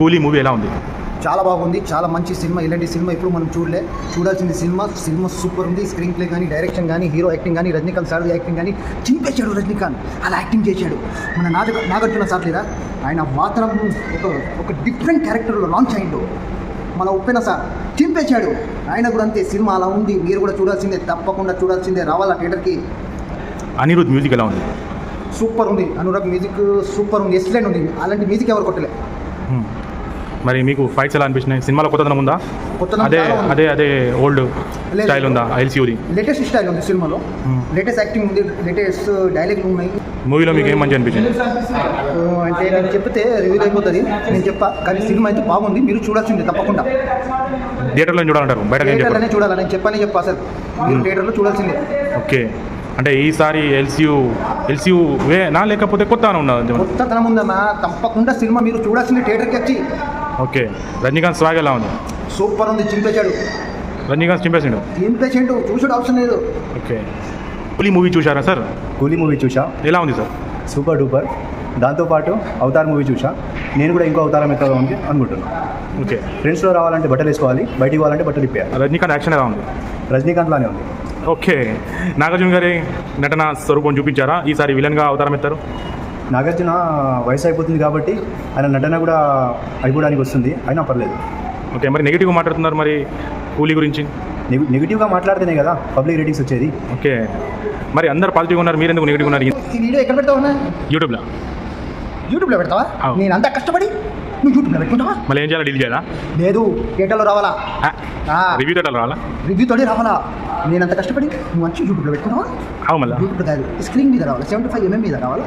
కూలీ మూవీ ఎలా ఉంది? చాలా బాగుంది, చాలా మంచి సినిమా. ఇలాంటి సినిమా ఇప్పుడు మనం చూడాల్సింది సినిమా సూపర్ ఉంది. స్క్రీన్ ప్లే కానీ, డైరెక్షన్ కానీ, హీరో యాక్టింగ్ కానీ, రజనీకాంత్ సార్ యాక్టింగ్ కానీ చింపేశాడు. రజనీకాంత్ అలా యాక్టింగ్ చేశాడు. మన నాగార్జున సార్ లేదా, ఆయన మాత్రం ఒక డిఫరెంట్ క్యారెక్టర్లో లాంచ్ అయ్యిండు. మన ఉప్పెన సార్ చింపేశాడు. ఆయన కూడా అంతే. సినిమా అలా ఉంది, మీరు కూడా చూడాల్సిందే, తప్పకుండా చూడాల్సిందే. రావాలా థియేటర్కి. అనిరుద్ మ్యూజిక్ ఎలా ఉంది? సూపర్ ఉంది. అనురాగ్ మ్యూజిక్ సూపర్ ఉంది, ఎక్సలెంట్ ఉంది. అలాంటి మ్యూజిక్ ఎవరు కొట్టలే. మరి మీకు ఫైట్స్ ఎలా అనిపించినాయి? సినిమాలో కొత్తదనం ఉందా? అదే ఓల్డ్ స్టైల్ ఉందా? ఎల్సీయూది లేటెస్ట్ స్టైల్ ఉంది సినిమాలో. లేటెస్ట్ యాక్టింగ్ ఉంది, లేటెస్ట్ డైలాగులు ఉన్నాయి. మూవీలో మీకు ఏం మంచి అనిపించింది? అంటే నేను చెప్తే రివ్యూ అయిపోతుంది, నేను చెప్పా. కానీ సినిమా అయితే బాగుంది, మీరు చూడాల్సిందే తప్పకుండా. థియేటర్లో చూడాలంటారు, బయట థియేటర్లోనే చూడాలి. నేను చెప్పా అసలు మీరు థియేటర్లో చూడాల్సిందే. ఓకే, అంటే ఈసారి ఎల్సీయూ వేనా లేకపోతే కొత్తదనం ఉన్నది? కొత్తదనం ఉందన్నా, తప్పకుండా సినిమా మీరు చూడాల్సిందే థియేటర్కి వచ్చి. ఓకే, రజనీకాంత్ స్వాగ్ ఎలా ఉంది? సూపర్ ఉంది, చింపేశాడు. రజనీకాంత్ చింపేసాడు, చూసాడు అవసరం లేదు. ఓకే, కూలీ మూవీ చూసారా సార్? కూలీ మూవీ చూసా. ఎలా ఉంది సార్? Super duper. దాంతోపాటు అవతార్ మూవీ చూసా. నేను కూడా ఇంకో అవతారం ఎక్కడ ఉంది అనుకుంటున్నాను. ఓకే, ఫ్రెండ్స్లో రావాలంటే బట్టలు వేసుకోవాలి, బయటికి పోవాలంటే బట్టలు ఇప్పేయాలి. రజనీకాంత్ యాక్షన్ ఎలా ఉంది? రజనీకాంత్ లానే ఉంది. ఓకే, నాగార్జున గారి నటన స్వరూపం చూపించారా? ఈసారి విలన్గా అవతారం ఎత్తారు. నాగార్జున వయసు అయిపోతుంది కాబట్టి ఆయన నటన కూడా అయిపోవడానికి వస్తుంది, అయినా పర్లేదు. ఓకే, మరి నెగిటివ్గా మాట్లాడుతున్నారు మరి కూలీ గురించి? నెగిటివ్గా మాట్లాడితేనే కదా పబ్లిక్ రేటింగ్స్ వచ్చేది. ఓకే, మరి అందరు పాజిటివ్గా ఉన్నారు, మీరు ఎందుకు నెగిటివ్గా ఉన్నారు? ఈ వీడియో ఎక్కడ పెడతావా? యూట్యూబ్లో పెడతావా? నేను అంతా కష్టపడి నువ్వు యూట్యూబ్లో పెట్టుకుంటావా? మళ్ళీ ఏం చేయాలి? డీల్ చేయాలా? లేదు, థియేటర్లో రావాలా, రివ్యూ థియేటర్లో రావాలా? రివ్యూతోనే రావాలా. నేను అంత కష్టపడి నువ్వు మంచి యూట్యూబ్లో పెట్టుకున్నావా? మళ్ళీ యూట్యూబ్లో కాదు, స్క్రీన్ మీద రావాలా, 75mm మీద రావాలా.